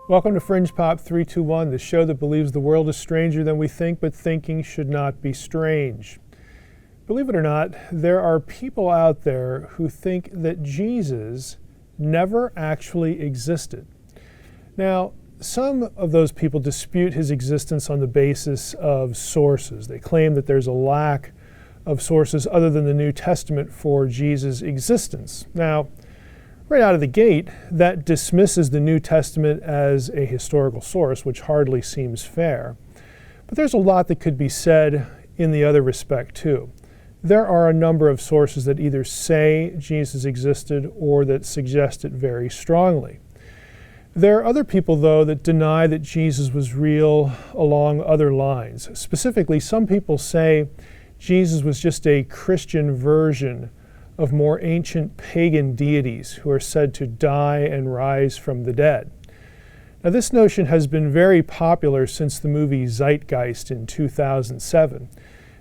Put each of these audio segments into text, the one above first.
Welcome to Fringe Pop 321, the show that believes the world is stranger than we think, but thinking should not be strange. Believe it or not, there are people out there who think that Jesus never actually existed. Now, some of those people dispute his existence on the basis of sources. They claim that there's a lack of sources other than the New Testament for Jesus' existence. Now, right out of the gate, that dismisses the New Testament as a historical source, which hardly seems fair. But there's a lot that could be said in the other respect, too. There are a number of sources that either say Jesus existed or that suggest it very strongly. There are other people, though, that deny that Jesus was real along other lines. Specifically, some people say Jesus was just a Christian version of more ancient pagan deities who are said to die and rise from the dead. Now, this notion has been very popular since the movie Zeitgeist in 2007.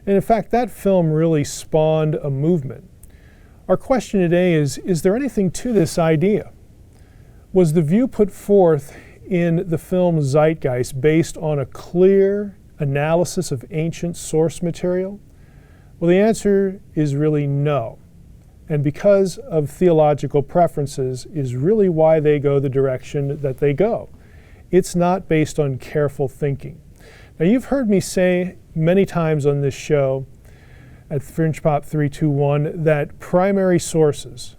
And in fact, that film really spawned a movement. Our question today is there anything to this idea? Was the view put forth in the film Zeitgeist based on a clear analysis of ancient source material? Well, the answer is really no. And because of theological preferences is really why they go the direction that they go. It's not based on careful thinking. Now, you've heard me say many times on this show at Fringe Pop 321 that primary sources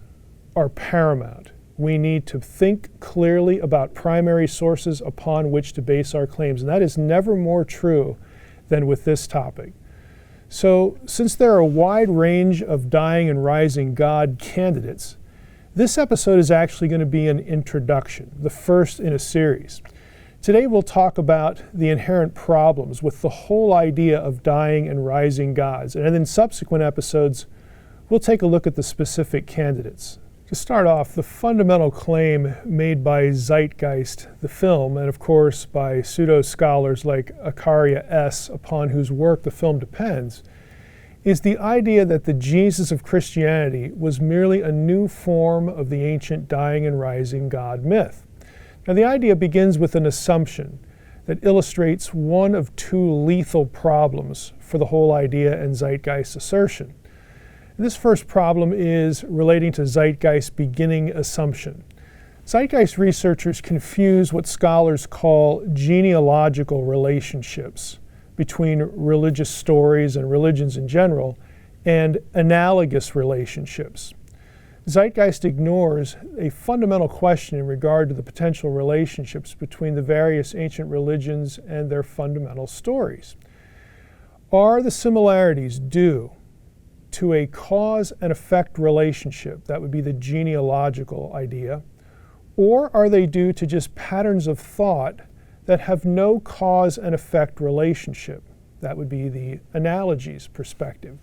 are paramount. We need to think clearly about primary sources upon which to base our claims, and that is never more true than with this topic. So, since there are a wide range of dying and rising God candidates, this episode is actually going to be an introduction, the first in a series. Today we'll talk about the inherent problems with the whole idea of dying and rising gods, and in subsequent episodes we'll take a look at the specific candidates. To start off, the fundamental claim made by Zeitgeist, the film, and of course by pseudo-scholars like Akaria S., upon whose work the film depends, is the idea that the Jesus of Christianity was merely a new form of the ancient dying and rising God myth. Now, the idea begins with an assumption that illustrates one of two lethal problems for the whole idea and Zeitgeist's assertion. This first problem is relating to Zeitgeist's beginning assumption. Zeitgeist researchers confuse what scholars call genealogical relationships between religious stories and religions in general and analogous relationships. Zeitgeist ignores a fundamental question in regard to the potential relationships between the various ancient religions and their fundamental stories. Are the similarities due to a cause and effect relationship, that would be the genealogical idea, or are they due to just patterns of thought that have no cause and effect relationship? That would be the analogies perspective.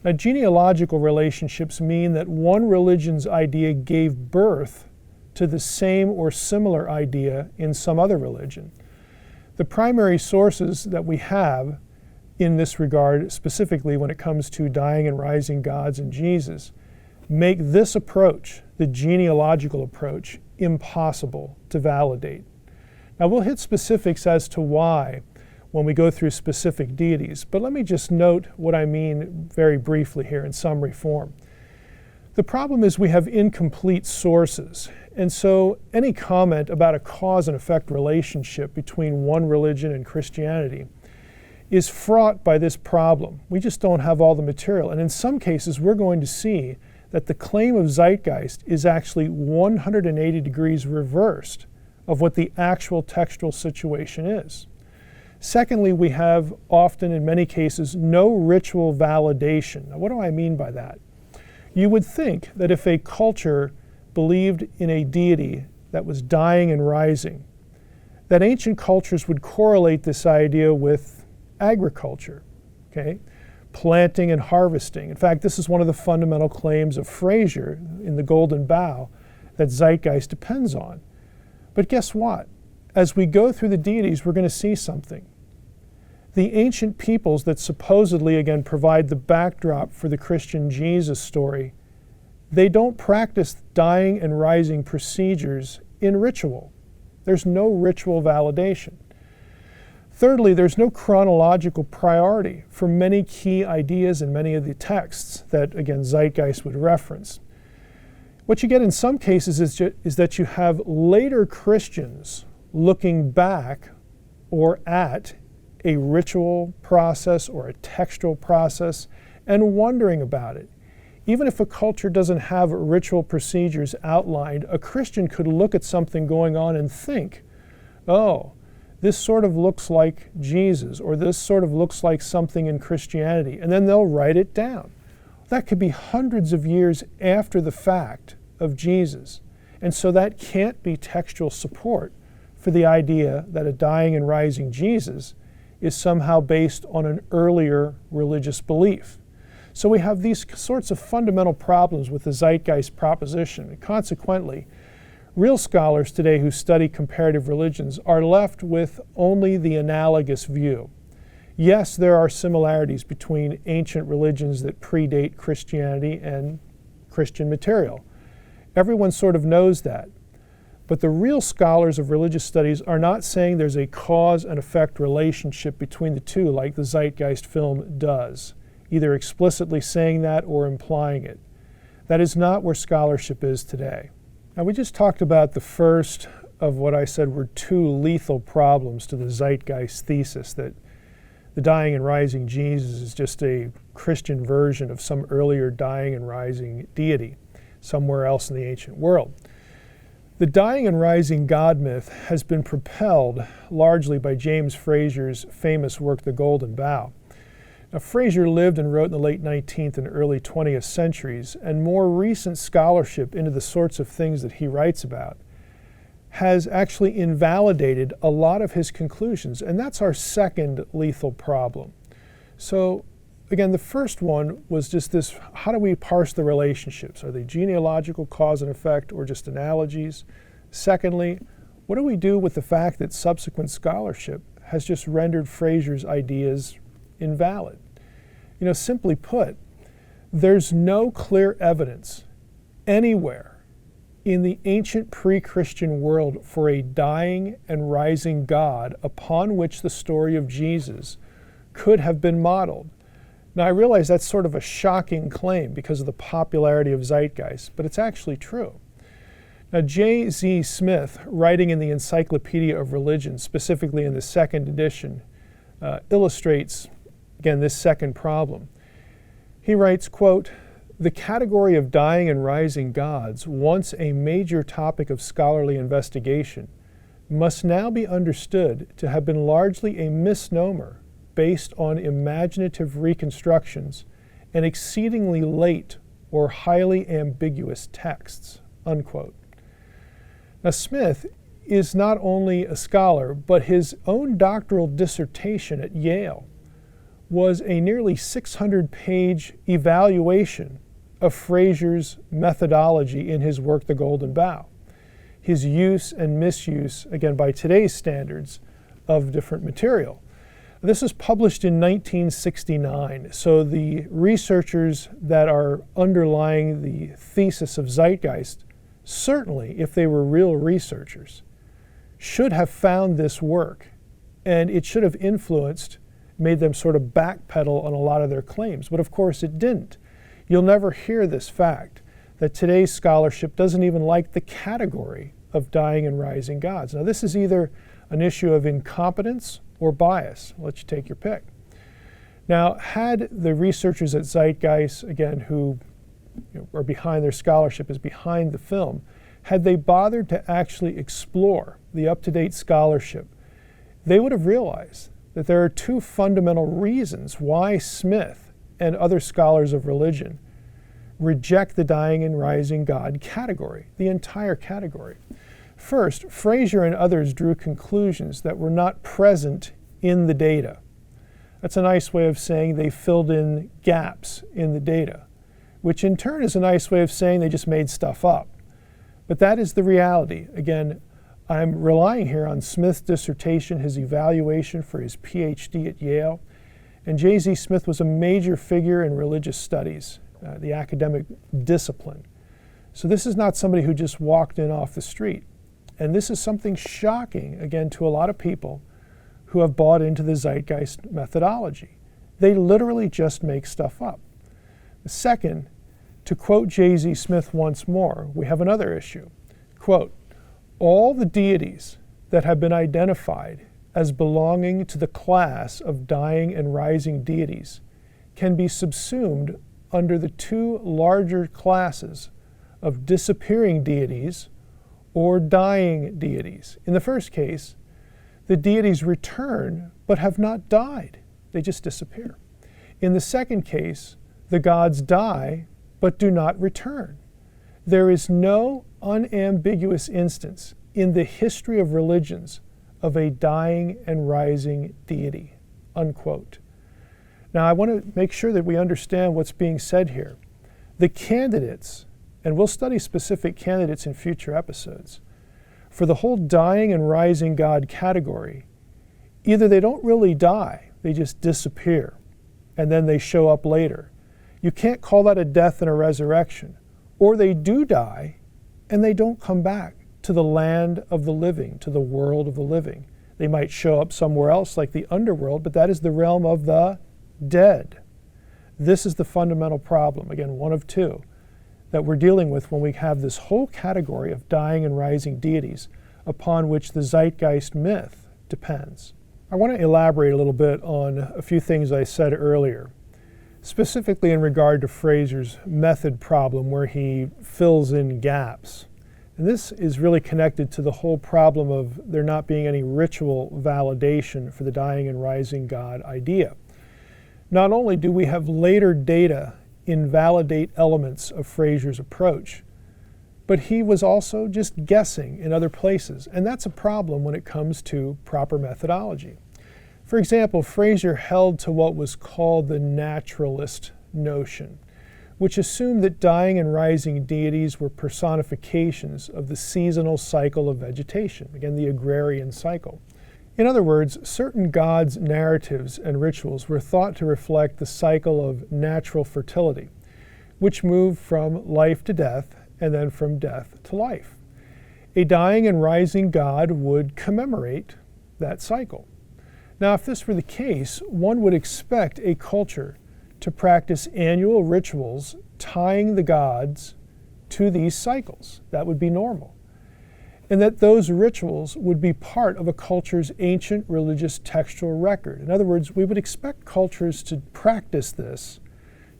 Now, genealogical relationships mean that one religion's idea gave birth to the same or similar idea in some other religion. The primary sources that we have in this regard, specifically when it comes to dying and rising gods and Jesus, make this approach, the genealogical approach, impossible to validate. Now, we'll hit specifics as to why when we go through specific deities, but let me just note what I mean very briefly here in summary form. The problem is we have incomplete sources, and so any comment about a cause and effect relationship between one religion and Christianity is fraught by this problem. We just don't have all the material. And in some cases, we're going to see that the claim of Zeitgeist is actually 180 degrees reversed of what the actual textual situation is. Secondly, we have often, in many cases, no ritual validation. Now, what do I mean by that? You would think that if a culture believed in a deity that was dying and rising, that ancient cultures would correlate this idea with agriculture, okay? Planting and harvesting. In fact, this is one of the fundamental claims of Fraser in The Golden Bough that Zeitgeist depends on. But guess what? As we go through the deities, we're going to see something. The ancient peoples that supposedly, again, provide the backdrop for the Christian Jesus story, they don't practice dying and rising procedures in ritual. There's no ritual validation. Thirdly, there's no chronological priority for many key ideas in many of the texts that, again, Zeitgeist would reference. What you get in some cases is that you have later Christians looking back or at a ritual process or a textual process and wondering about it. Even if a culture doesn't have ritual procedures outlined, a Christian could look at something going on and think, oh, this sort of looks like Jesus, or this sort of looks like something in Christianity, and then they'll write it down. That could be hundreds of years after the fact of Jesus. And so that can't be textual support for the idea that a dying and rising Jesus is somehow based on an earlier religious belief. So we have these sorts of fundamental problems with the Zeitgeist proposition, and consequently, real scholars today who study comparative religions are left with only the analogous view. Yes, there are similarities between ancient religions that predate Christianity and Christian material. Everyone sort of knows that. But the real scholars of religious studies are not saying there's a cause and effect relationship between the two like the Zeitgeist film does, either explicitly saying that or implying it. That is not where scholarship is today. Now, we just talked about the first of what I said were two lethal problems to the Zeitgeist thesis, that the dying and rising Jesus is just a Christian version of some earlier dying and rising deity somewhere else in the ancient world. The dying and rising God myth has been propelled largely by James Frazer's famous work, The Golden Bough. Now, Frazer lived and wrote in the late 19th and early 20th centuries, and more recent scholarship into the sorts of things that he writes about has actually invalidated a lot of his conclusions, and that's our second lethal problem. So, again, the first one was just this: how do we parse the relationships? Are they genealogical, cause and effect, or just analogies? Secondly, what do we do with the fact that subsequent scholarship has just rendered Frazer's ideas invalid? You know, simply put, there's no clear evidence anywhere in the ancient pre-Christian world for a dying and rising God upon which the story of Jesus could have been modeled. Now, I realize that's sort of a shocking claim because of the popularity of Zeitgeist, but it's actually true. Now, J.Z. Smith, writing in the Encyclopedia of Religion, specifically in the second edition, illustrates, again, this second problem. He writes, quote, "The category of dying and rising gods, once a major topic of scholarly investigation, must now be understood to have been largely a misnomer based on imaginative reconstructions and exceedingly late or highly ambiguous texts," unquote. Now, Smith is not only a scholar, but his own doctoral dissertation at Yale was a nearly 600-page evaluation of Frazer's methodology in his work, The Golden Bough, his use and misuse, again by today's standards, of different material. This was published in 1969, so the researchers that are underlying the thesis of Zeitgeist, certainly, if they were real researchers, should have found this work, and it should have influenced, made them sort of backpedal on a lot of their claims. But of course it didn't. You'll never hear this fact, that today's scholarship doesn't even like the category of dying and rising gods. Now, this is either an issue of incompetence or bias. I'll let you take your pick. Now, had the researchers at Zeitgeist, again, who are behind their scholarship is behind the film, had they bothered to actually explore the up-to-date scholarship, they would have realized that there are two fundamental reasons why Smith and other scholars of religion reject the dying and rising God category, the entire category. First, Frazer and others drew conclusions that were not present in the data. That's a nice way of saying they filled in gaps in the data, which in turn is a nice way of saying they just made stuff up. But that is the reality. Again, I'm relying here on Smith's dissertation, his evaluation for his PhD at Yale. And J.Z. Smith was a major figure in religious studies, the academic discipline. So this is not somebody who just walked in off the street. And this is something shocking, again, to a lot of people who have bought into the zeitgeist methodology. They literally just make stuff up. Second, to quote J.Z. Smith once more, we have another issue. Quote, all the deities that have been identified as belonging to the class of dying and rising deities can be subsumed under the two larger classes of disappearing deities or dying deities. In the first case, the deities return but have not died. They just disappear. In the second case, the gods die but do not return. There is no unambiguous instance in the history of religions of a dying and rising deity, unquote. Now, I want to make sure that we understand what's being said here. The candidates, and we'll study specific candidates in future episodes, for the whole dying and rising God category, either they don't really die, they just disappear, and then they show up later. You can't call that a death and a resurrection. Or they do die, and they don't come back to the land of the living, to the world of the living. They might show up somewhere else like the underworld, but that is the realm of the dead. This is the fundamental problem, again, one of two, that we're dealing with when we have this whole category of dying and rising deities upon which the zeitgeist myth depends. I want to elaborate a little bit on a few things I said earlier, specifically in regard to Fraser's method problem where he fills in gaps. And this is really connected to the whole problem of there not being any ritual validation for the dying and rising God idea. Not only do we have later data invalidate elements of Fraser's approach, but he was also just guessing in other places, and that's a problem when it comes to proper methodology. For example, Fraser held to what was called the naturalist notion, which assumed that dying and rising deities were personifications of the seasonal cycle of vegetation, again, the agrarian cycle. In other words, certain gods' narratives and rituals were thought to reflect the cycle of natural fertility, which moved from life to death and then from death to life. A dying and rising god would commemorate that cycle. Now, if this were the case, one would expect a culture to practice annual rituals tying the gods to these cycles. That would be normal. And that those rituals would be part of a culture's ancient religious textual record. In other words, we would expect cultures to practice this,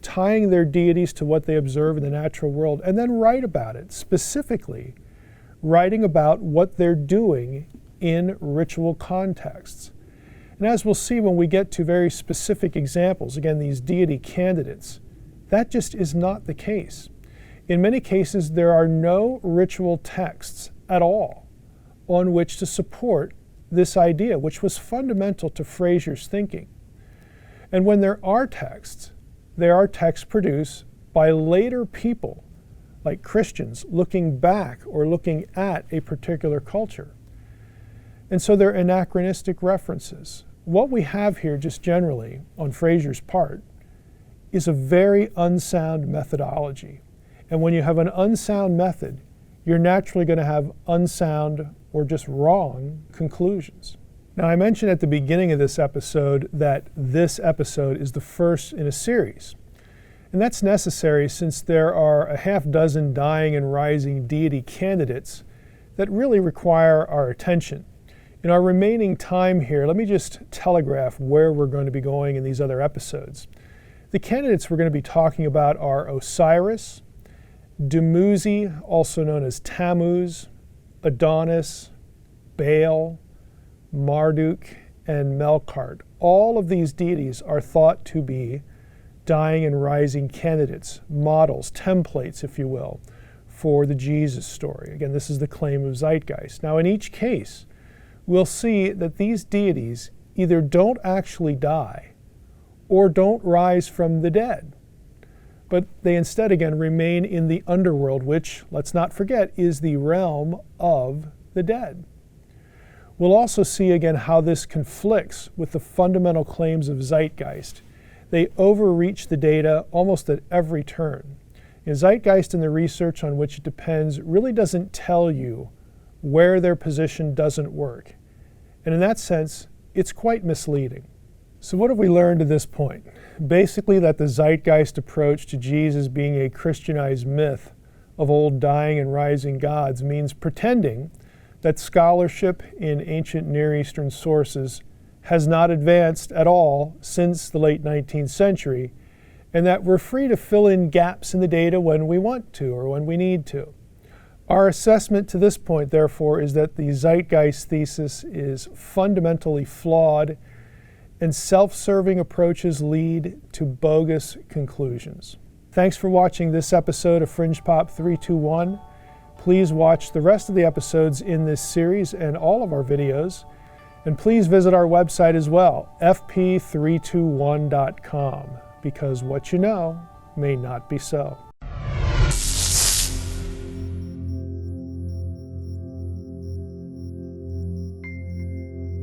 tying their deities to what they observe in the natural world, and then write about it, specifically writing about what they're doing in ritual contexts. And as we'll see when we get to very specific examples, again, these deity candidates, that just is not the case. In many cases, there are no ritual texts at all on which to support this idea, which was fundamental to Fraser's thinking. And when there are texts, they are texts produced by later people, like Christians, looking back or looking at a particular culture. And so they're anachronistic references. What we have here, just generally, on Fraser's part, is a very unsound methodology. And when you have an unsound method, you're naturally going to have unsound or just wrong conclusions. Now, I mentioned at the beginning of this episode that this episode is the first in a series. And that's necessary since there are a half dozen dying and rising deity candidates that really require our attention. In our remaining time here, let me just telegraph where we're going to be going in these other episodes. The candidates we're going to be talking about are Osiris, Dumuzi, also known as Tammuz, Adonis, Baal, Marduk, and Melkart. All of these deities are thought to be dying and rising candidates, models, templates, if you will, for the Jesus story. Again, this is the claim of Zeitgeist. Now, in each case, we'll see that these deities either don't actually die or don't rise from the dead, but they instead, again, remain in the underworld, which, let's not forget, is the realm of the dead. We'll also see again how this conflicts with the fundamental claims of Zeitgeist. They overreach the data almost at every turn. Zeitgeist and the research on which it depends really doesn't tell you where their position doesn't work. And in that sense, it's quite misleading. So what have we learned to this point? Basically that the zeitgeist approach to Jesus being a Christianized myth of old dying and rising gods means pretending that scholarship in ancient Near Eastern sources has not advanced at all since the late 19th century, and that we're free to fill in gaps in the data when we want to or when we need to. Our assessment to this point, therefore, is that the zeitgeist thesis is fundamentally flawed and self-serving approaches lead to bogus conclusions. Thanks for watching this episode of Fringe Pop 321. Please watch the rest of the episodes in this series and all of our videos. And please visit our website as well, fp321.com, because what you know may not be so.